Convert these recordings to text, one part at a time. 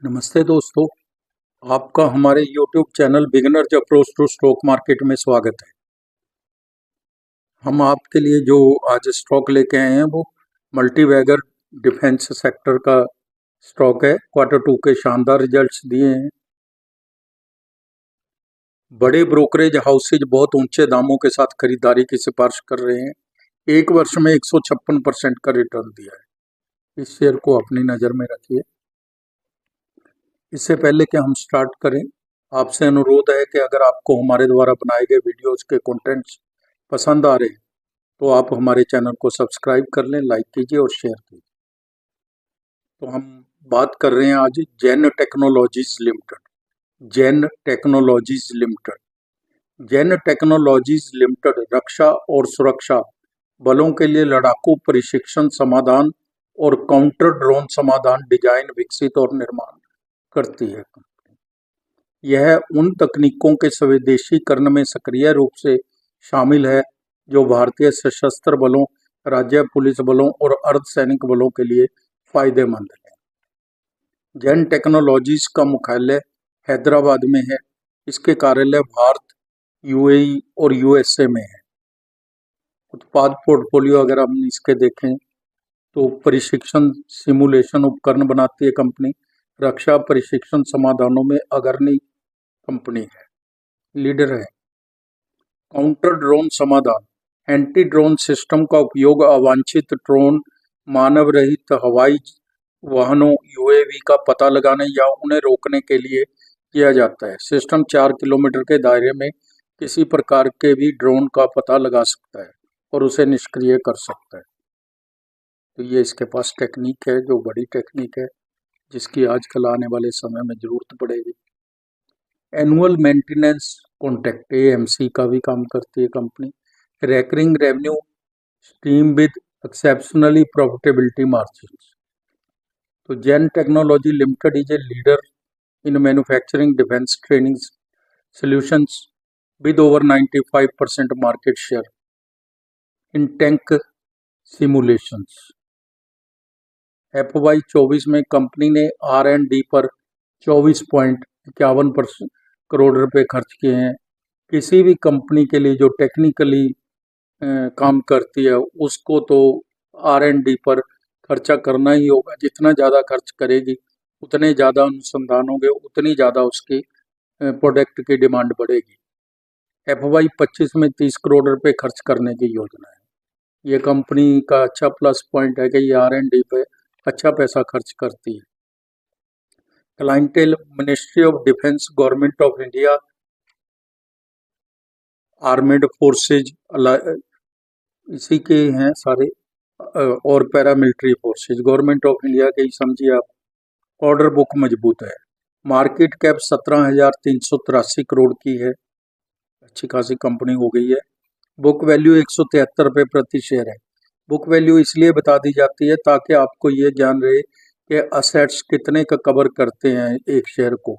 नमस्ते दोस्तों, आपका हमारे YouTube channel beginners approach to stock market में स्वागत है। हम आपके लिए जो आज स्टॉक लेके आए हैं वो मल्टीवैगर डिफेंस सेक्टर का स्टॉक है। Q2 के शानदार रिजल्ट्स दिए हैं। बड़े ब्रोकरेज हाउसेज बहुत ऊंचे दामों के साथ खरीदारी की सिफारिश कर रहे हैं। एक वर्ष में 156% का रिटर्न दिया है। इस शेयर को अपनी नज़र में रखिए। इससे पहले कि हम स्टार्ट करें, आपसे अनुरोध है कि अगर आपको हमारे द्वारा बनाए गए वीडियोस के कंटेंट्स पसंद आ रहे हैं तो आप हमारे चैनल को सब्सक्राइब कर लें, लाइक कीजिए और शेयर कीजिए। तो हम बात कर रहे हैं आज Jain technologies limited. Jain technologies limited Jain technologies limited रक्षा और सुरक्षा बलों के लिए लड़ाकू प्रशिक्षण समाधान और काउंटर ड्रोन समाधान डिजाइन, विकसित और निर्माण करती है। यह उन तकनीकों के स्वदेशीकरण में सक्रिय रूप से शामिल है जो भारतीय सशस्त्र बलों, राज्य पुलिस बलों और अर्धसैनिक बलों के लिए फायदेमंद है। जैन टेक्नोलॉजीज का मुख्यालय हैदराबाद में है। इसके कार्यालय भारत, यूएई और यूएसए में है। उत्पाद पोर्टफोलियो अगर हम इसके देखें तो प्रशिक्षण सिमुलेशन उपकरण बनाती है कंपनी। रक्षा प्रशिक्षण समाधानों में अग्रणी कंपनी है, लीडर है। काउंटर ड्रोन समाधान, एंटी ड्रोन सिस्टम का उपयोग अवांछित ड्रोन, मानव रहित हवाई वाहनों, यूएवी का पता लगाने या उन्हें रोकने के लिए किया जाता है। सिस्टम 4 किलोमीटर के दायरे में किसी प्रकार के भी ड्रोन का पता लगा सकता है और उसे निष्क्रिय कर सकता है। तो ये इसके पास टेक्निक है, जो बड़ी टेक्निक है, जिसकी आजकल आने वाले समय में जरूरत पड़ेगी। एनुअल मेंटेनेंस कॉन्ट्रैक्ट एएमसी का भी काम करती है company. Recurring revenue stream with exceptionally profitability margins. तो Jain technology limited is a leader in manufacturing defence training solutions with over 95% market share in tank simulations. FY 24 में कंपनी ने R&D पर 24.51 करोड़ रुपए खर्च किए हैं। किसी भी कंपनी के लिए जो टेक्निकली काम करती है उसको तो R&D पर खर्चा करना ही होगा। जितना ज़्यादा खर्च करेगी उतने ज़्यादा अनुसंधान होंगे, उतनी ज़्यादा उसकी प्रोडक्ट की डिमांड बढ़ेगी। FY 25 में 30 करोड़ रुपए खर्च करने की योजना है। ये कंपनी का अच्छा प्लस पॉइंट है कि ये R&D पे अच्छा पैसा खर्च करती है। Clientele, ministry of defence, government of India, armed forces, इसी के हैं सारे, और paramilitary forces. Government of India के ही समझिए आप। ऑर्डर बुक मजबूत है। मार्केट कैप 17,383 करोड़ की है। अच्छी खासी कंपनी हो गई है। बुक वैल्यू 173 रुपये प्रति शेयर है। बुक वैल्यू इसलिए बता दी जाती है ताकि आपको ये ज्ञान रहे कि असेट्स कितने का कवर करते हैं एक शेयर को।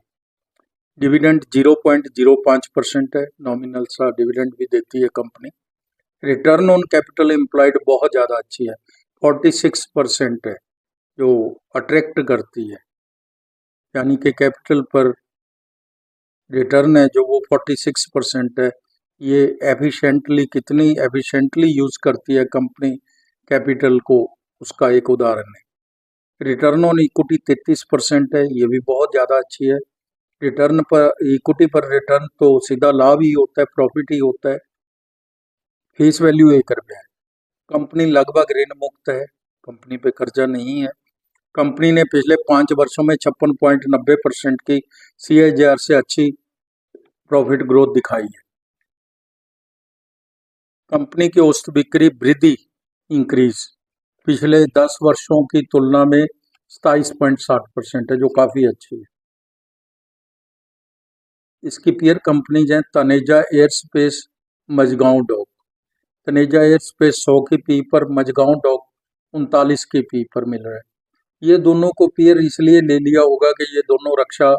डिविडेंड 0.05% है, नॉमिनल सा डिविडेंड भी देती है company. Return on capital employed बहुत ज़्यादा अच्छी है, 46% है, जो अट्रैक्ट करती है। यानी कि कैपिटल पर रिटर्न है जो वो 46% है। ये कितनी एफिशिएंटली यूज करती है कंपनी कैपिटल को, उसका एक उदाहरण है। रिटर्न ऑन इक्विटी 33% है, ये भी बहुत ज़्यादा अच्छी है। रिटर्न पर इक्विटी पर रिटर्न तो सीधा लाभ ही होता है, प्रॉफिट ही होता है। फेस वैल्यू 1 रुपया है। कंपनी लगभग ऋण मुक्त है, कंपनी पे कर्जा नहीं है। कंपनी ने पिछले 5 वर्षों में 56.90% की CAGR से अच्छी प्रॉफिट ग्रोथ दिखाई है। कंपनी की औसत बिक्री वृद्धि इंक्रीज पिछले 10 वर्षों की तुलना में 27.60% है, जो काफ़ी अच्छी है। इसकी पीयर कंपनीज हैं Taneja Aerospace, Mazagon dock. Taneja Aerospace 100 की पी पर, मझगांव डॉक 39 की पी पर मिल रहा है। ये दोनों को पीयर इसलिए ले लिया होगा कि ये दोनों रक्षा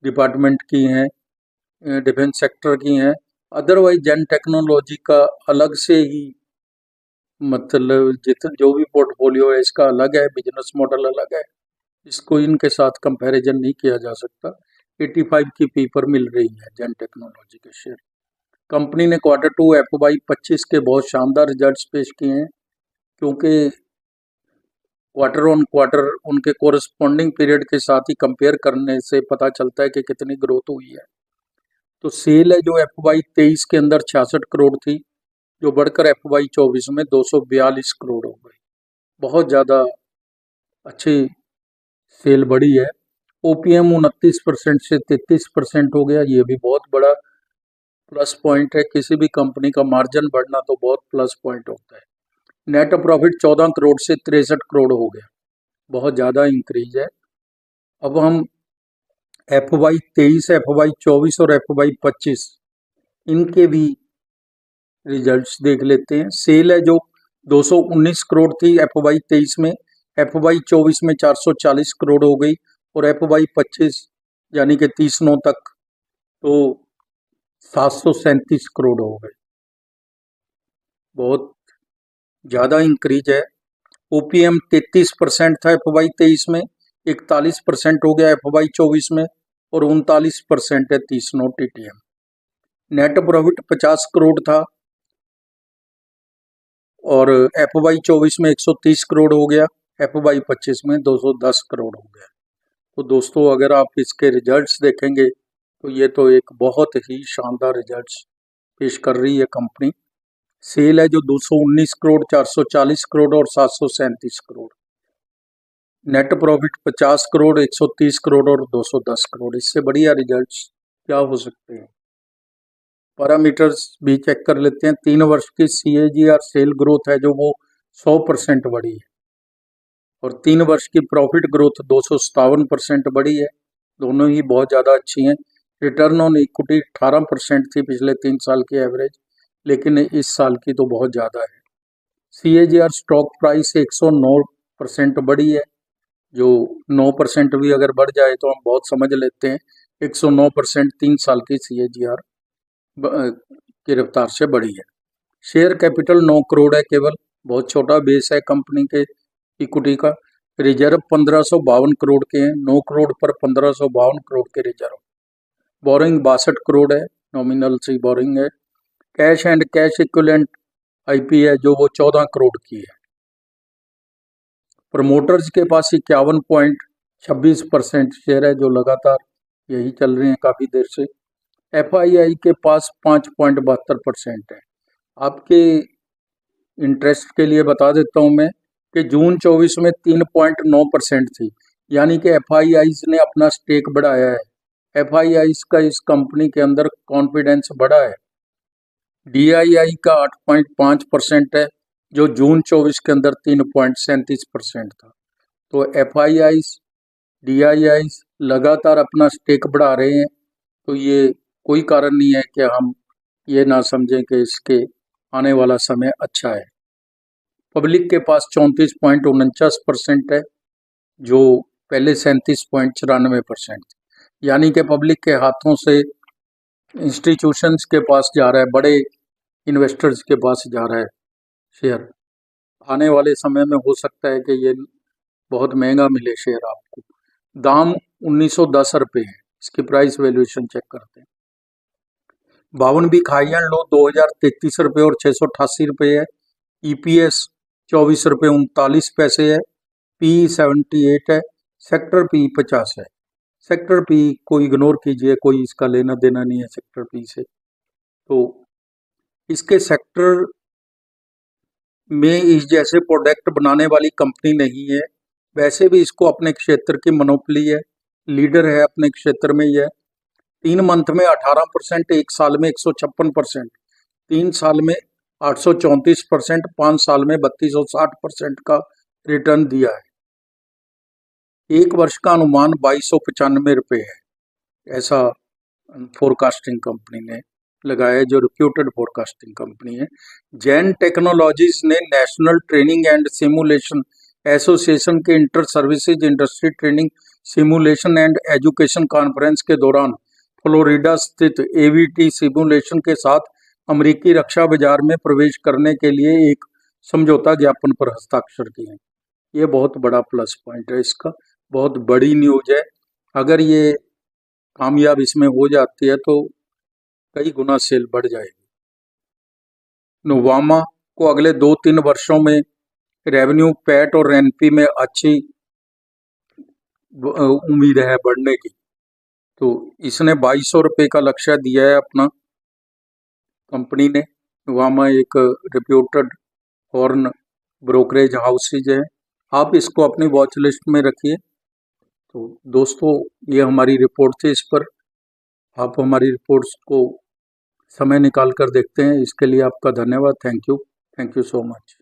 डिपार्टमेंट की हैं, डिफेंस सेक्टर की हैं। अदरवाइज जैन टेक्नोलॉजी का अलग से ही, मतलब जो भी पोर्टफोलियो है इसका अलग है, बिजनेस मॉडल अलग है। इसको इनके साथ कंपैरिजन नहीं किया जा सकता। 85 की पी पर मिल रही है जेन टेक्नोलॉजी के शेयर। कंपनी ने Q2 FY 25 के बहुत शानदार रिजल्ट्स पेश किए हैं, क्योंकि क्वार्टर ऑन क्वार्टर उनके कोरस्पॉन्डिंग पीरियड के साथ ही कंपेयर करने से पता चलता है कि कितनी ग्रोथ हुई है। तो सेल है जो FY 23 के अंदर 66 करोड़ थी, जो बढ़कर FY 24 में 242 करोड़ हो गई। बहुत ज़्यादा अच्छी सेल बढ़ी है। OPM 29% से 33% हो गया, ये भी बहुत बड़ा प्लस पॉइंट है। किसी भी कंपनी का मार्जिन बढ़ना तो बहुत प्लस पॉइंट होता है। नेट प्रॉफिट 14 करोड़ से 63 करोड़ हो गया, बहुत ज़्यादा इंक्रीज है। अब हम FY 23, FY 24 और FY 25 इनके भी रिजल्ट्स देख लेते हैं। सेल है जो 219 करोड़ थी FY 23 में, FY 24 में 440 करोड़ हो गई, और FY 25 यानी कि 30/9 तक तो 737 करोड़ हो गए, बहुत ज़्यादा इंक्रीज है। OPM 33% था FY 23 में, 41% हो गया FY 24 में, और 39% है 30/9 TTM। नेट प्रॉफिट 50 करोड़ था और FY 24 में 130 करोड़ हो गया, FY 25 में 210 करोड़ हो गया। तो दोस्तों, अगर आप इसके रिजल्ट्स देखेंगे तो ये तो एक बहुत ही शानदार रिजल्ट्स पेश कर रही है कंपनी। सेल है जो 219 करोड़, 440 करोड़ और 737 करोड़। नेट प्रॉफिट 50 करोड़, 130 करोड़ और 210 करोड़। इससे बढ़िया रिजल्ट्स क्या हो सकते हैं। पैरामीटर्स भी चेक कर लेते हैं। 3 वर्ष की CAGR सेल ग्रोथ है जो वो 100% बढ़ी है, और 3 वर्ष की प्रॉफिट ग्रोथ 257% बढ़ी है। दोनों ही बहुत ज़्यादा अच्छी हैं। रिटर्न ऑन इक्विटी 18% थी पिछले 3 साल की एवरेज, लेकिन इस साल की तो बहुत ज़्यादा है। CAGR स्टॉक प्राइस 109% बढ़ी है, जो 9% भी अगर बढ़ जाए तो हम बहुत समझ लेते हैं। 109% 3 साल की CAGR की रफ्तार से बढ़ी है। शेयर कैपिटल 9 करोड़ है केवल, बहुत छोटा बेस है कंपनी के इक्विटी का। रिजर्व 1552 करोड़ के हैं, 9 करोड़ पर 1552 करोड़ के रिजर्व। बोरिंग 62 करोड़ है, नॉमिनल सी बोरिंग है। Cash and cash equivalent IP है जो वो 14 करोड़ की है। प्रमोटर्स के पास 51.26% शेयर है, जो लगातार यही चल रहे हैं काफ़ी देर से। FII के पास 5.72% है। आपके इंटरेस्ट के लिए बता देता हूं मैं कि जून 24 में 3.9% थी, यानी कि FIIs ने अपना स्टेक बढ़ाया है। FIIs का इस कंपनी के अंदर कॉन्फिडेंस बढ़ा है। DII का 8.5% है, जो जून 24 के अंदर 3.37% था। तो FIIs, DIIs लगातार अपना स्टेक बढ़ा रहे हैं, तो ये कोई कारण नहीं है कि हम ये ना समझें कि इसके आने वाला समय अच्छा है। पब्लिक के पास 34.49% है, जो पहले 37.94% थी, यानी कि पब्लिक के हाथों से इंस्टीट्यूशंस के पास जा रहा है, बड़े इन्वेस्टर्स के पास जा रहा है शेयर। आने वाले समय में हो सकता है कि ये बहुत महंगा मिले शेयर आपको। दाम 1910 रुपये है, इसकी प्राइस वैल्यूएशन चेक करते हैं। 52 भी हाई एंड लो 2033 रुपये और 688 रुपये है। EPS 24 रुपये 39 पैसे है। PE 78 है। सेक्टर PE 50 है। सेक्टर PE को इग्नोर कीजिए, कोई इसका लेना देना नहीं है सेक्टर PE से। तो इसके सेक्टर में इस जैसे प्रोडक्ट बनाने वाली कंपनी नहीं है। वैसे भी इसको अपने क्षेत्र की मोनोपोली है, लीडर है अपने क्षेत्र में। यह 3 मंथ में 18%, 1 साल में 156%, 3 साल में 834%, 5 साल में 3260% का रिटर्न दिया है। 1 वर्ष का अनुमान 2295 रुपये है, ऐसा फोरकास्टिंग कंपनी ने लगाया है, जो रिप्यूटेड फोरकास्टिंग कंपनी है। जेन टेक्नोलॉजीज ने national training and simulation association के inter services industry training simulation and education conference के दौरान फ्लोरिडा स्थित AVT सिमुलेशन के साथ अमेरिकी रक्षा बाजार में प्रवेश करने के लिए एक समझौता ज्ञापन पर हस्ताक्षर किए हैं। ये बहुत बड़ा प्लस पॉइंट है इसका। बहुत बड़ी न्यूज़ है। अगर ये कामयाब इसमें हो जाती है तो कई गुना सेल बढ़ जाएगी। नोवामा को अगले 2-3 वर्षों में रेवेन्यू, पैट और एनपी में अच्छी उम्मीद है बढ़ने की। तो इसने 2200 रुपये का लक्ष्य दिया है अपना, कंपनी ने। नोवामा एक रिप्यूटेड फॉरेन ब्रोकरेज हाउसेज है। आप इसको अपनी वॉच लिस्ट में रखिए। तो दोस्तों, ये हमारी रिपोर्ट थी। इस पर आप हमारी रिपोर्ट्स को समय निकाल कर देखते हैं, इसके लिए आपका धन्यवाद। Thank you so much.